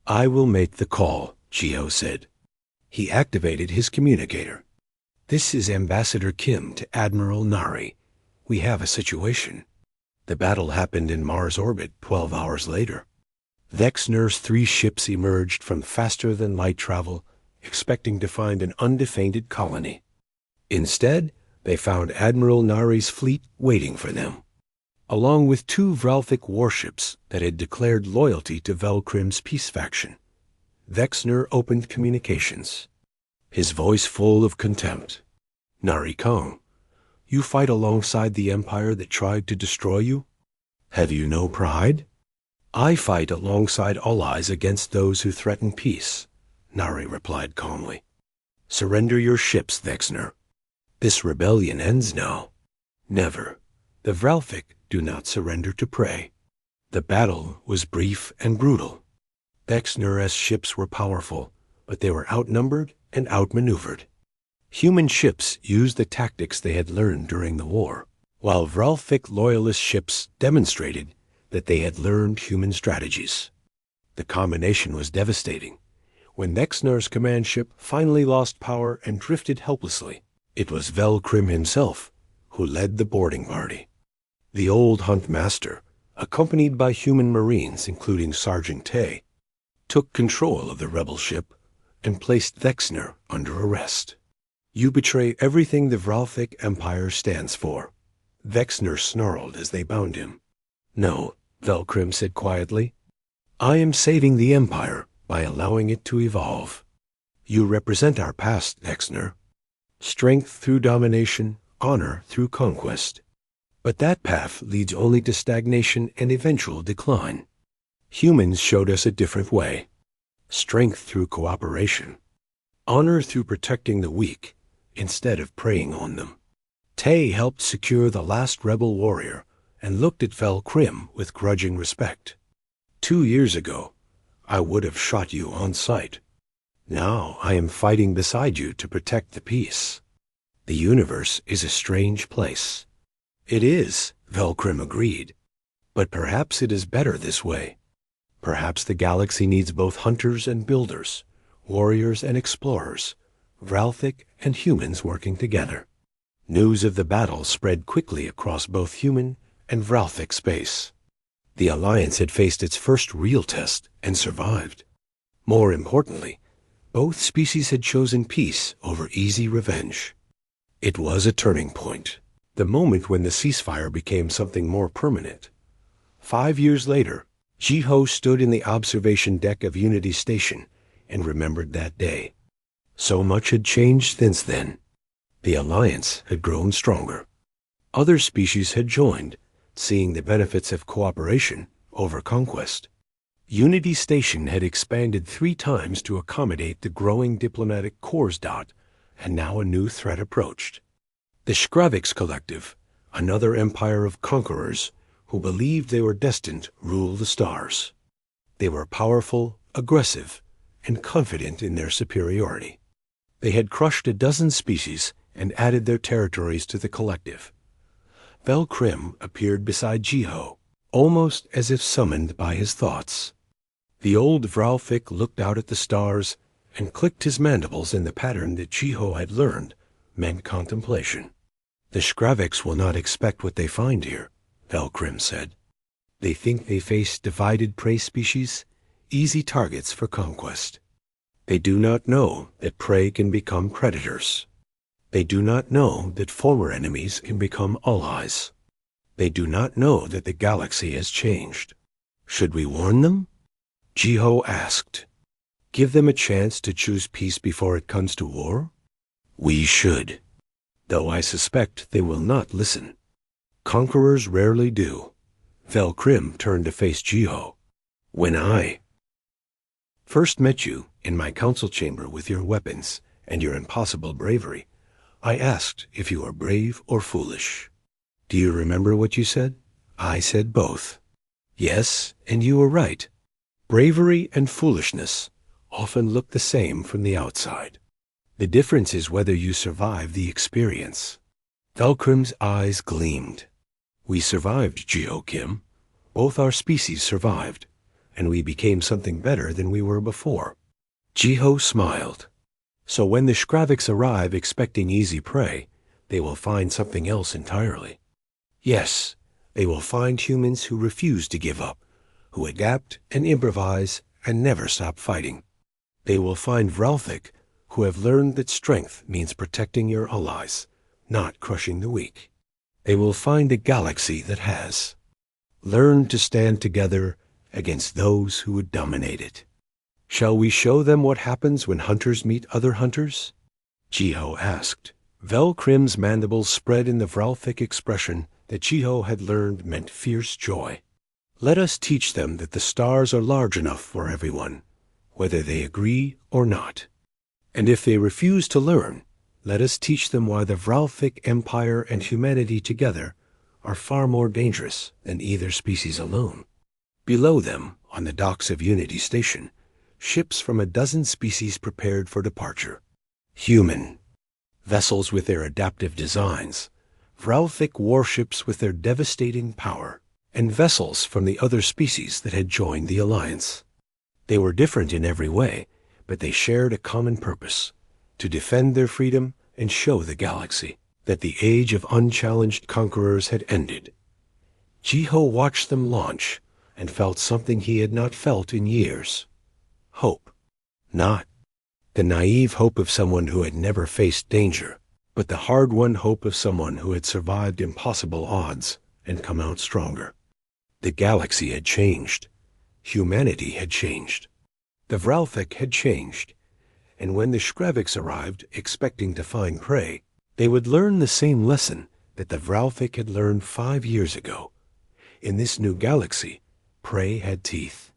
I will make the call, Jiho said. He activated his communicator. This is Ambassador Kim to Admiral Nari. We have a situation. The battle happened in Mars orbit 12 hours later. Vexner's 3 ships emerged from faster-than-light travel, expecting to find an undefended colony. Instead, they found Admiral Nari's fleet waiting for them, along with 2 Vralfik warships that had declared loyalty to Velcrim's peace faction. Vexner opened communications, his voice full of contempt. Nari Kong, you fight alongside the empire that tried to destroy you? Have you no pride? I fight alongside allies against those who threaten peace, Nari replied calmly. Surrender your ships, Vexner. This rebellion ends now. Never. The Vralfik do not surrender to prey. The battle was brief and brutal. Vexner's ships were powerful, but they were outnumbered and outmaneuvered. Human ships used the tactics they had learned during the war, while Vralfik loyalist ships demonstrated that they had learned human strategies. The combination was devastating. When Vexner's command ship finally lost power and drifted helplessly, it was Velkrim himself who led the boarding party. The old hunt master, accompanied by human marines including Sergeant Tay, took control of the rebel ship and placed Vexner under arrest. "You betray everything the Vralfik Empire stands for," Vexner snarled as they bound him. "No," Velkrim said quietly. "I am saving the Empire by allowing it to evolve. You represent our past, Vexner. Strength through domination, honor through conquest. But that path leads only to stagnation and eventual decline. Humans showed us a different way. Strength through cooperation. Honor through protecting the weak instead of preying on them. Tay helped secure the last rebel warrior and looked at Velkrim with grudging respect. 2 years ago, I would have shot you on sight. Now I am fighting beside you to protect the peace. The universe is a strange place." "It is," Velkrim agreed. "But perhaps it is better this way. Perhaps the galaxy needs both hunters and builders, warriors and explorers, Vralfik and humans working together." News of the battle spread quickly across both human and Vralfik space. The Alliance had faced its first real test and survived. More importantly, both species had chosen peace over easy revenge. It was a turning point, the moment when the ceasefire became something more permanent. 5 years later, Jiho stood in the observation deck of Unity Station and remembered that day. So much had changed since then. The Alliance had grown stronger. Other species had joined, seeing the benefits of cooperation over conquest. Unity Station had expanded 3 times to accommodate the growing diplomatic corps dot, and now a new threat approached. The Shkraviks Collective, another empire of conquerors who believed they were destined to rule the stars. They were powerful, aggressive, and confident in their superiority. They had crushed a dozen species and added their territories to the collective. Velkrim appeared beside Jiho, almost as if summoned by his thoughts. The old Vralfik looked out at the stars and clicked his mandibles in the pattern that Jiho had learned meant contemplation. "The Shkraviks will not expect what they find here," Velkrim said. "They think they face divided prey species, easy targets for conquest. They do not know that prey can become predators. They do not know that former enemies can become allies. They do not know that the galaxy has changed. Should we warn them?" Jiho asked. "Give them a chance to choose peace before it comes to war?" "We should, though I suspect they will not listen. Conquerors rarely do." Velkrim turned to face Jiho. "When I first met you in my council chamber with your weapons and your impossible bravery, I asked if you were brave or foolish. Do you remember what you said?" "I said both." "Yes, and you were right. Bravery and foolishness often look the same from the outside. The difference is whether you survive the experience." Velkrim's eyes gleamed. "We survived, Geokim. Both our species survived, and we became something better than we were before." Jiho smiled. "So when the Shkraviks arrive expecting easy prey, they will find something else entirely. Yes, they will find humans who refuse to give up, who adapt and improvise and never stop fighting. They will find Vralfik who have learned that strength means protecting your allies, not crushing the weak. They will find a galaxy that has learned to stand together against those who would dominate it. Shall we show them what happens when hunters meet other hunters?" Jiho asked. Velkrim's mandibles spread in the Vralfik expression that Jiho had learned meant fierce joy. "Let us teach them that the stars are large enough for everyone, whether they agree or not. And if they refuse to learn, let us teach them why the Vralfik Empire and humanity together are far more dangerous than either species alone." Below them, on the docks of Unity Station, ships from a dozen species prepared for departure. Human vessels with their adaptive designs, Vralthic warships with their devastating power, and vessels from the other species that had joined the Alliance. They were different in every way, but they shared a common purpose: to defend their freedom and show the galaxy that the age of unchallenged conquerors had ended. Jiho watched them launch and felt something he had not felt in years. Hope. Not the naive hope of someone who had never faced danger, but the hard-won hope of someone who had survived impossible odds and come out stronger. The galaxy had changed. Humanity had changed. The Vralthic had changed. And when the Shkreviks arrived, expecting to find prey, they would learn the same lesson that the Vralthic had learned 5 years ago. In this new galaxy, prey had teeth.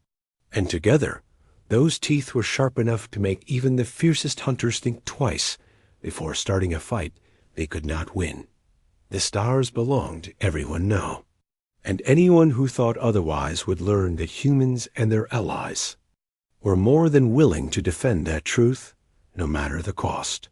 And together, those teeth were sharp enough to make even the fiercest hunters think twice before starting a fight they could not win. The stars belonged to everyone now, and anyone who thought otherwise would learn that humans and their allies were more than willing to defend that truth, no matter the cost.